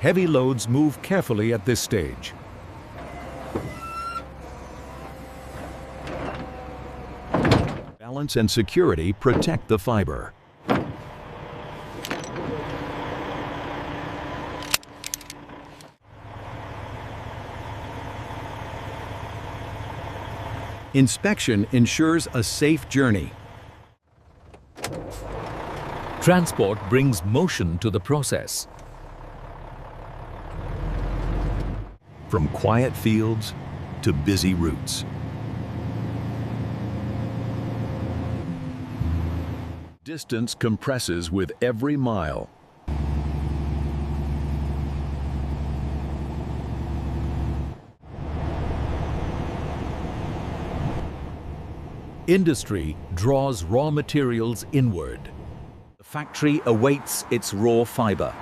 Heavy loads move carefully at this stage. Balance and security protect the fiber. Inspection ensures a safe journey. Transport brings motion to the process. From quiet fields to busy routes. Distance compresses with every mile. Industry draws raw materials inward. The factory awaits its raw fiber.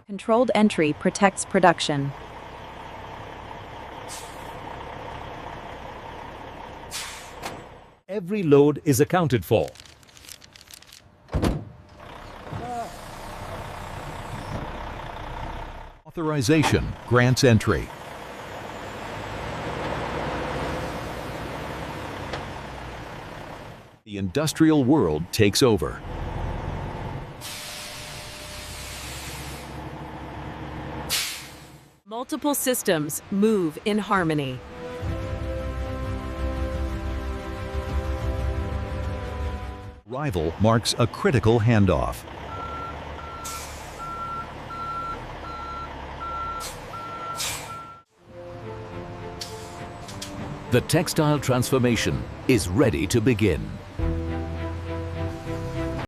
Controlled entry protects production. Every load is accounted for. Authorization grants entry. The industrial world takes over. Multiple systems move in harmony. Arrival marks a critical handoff. The textile transformation is ready to begin.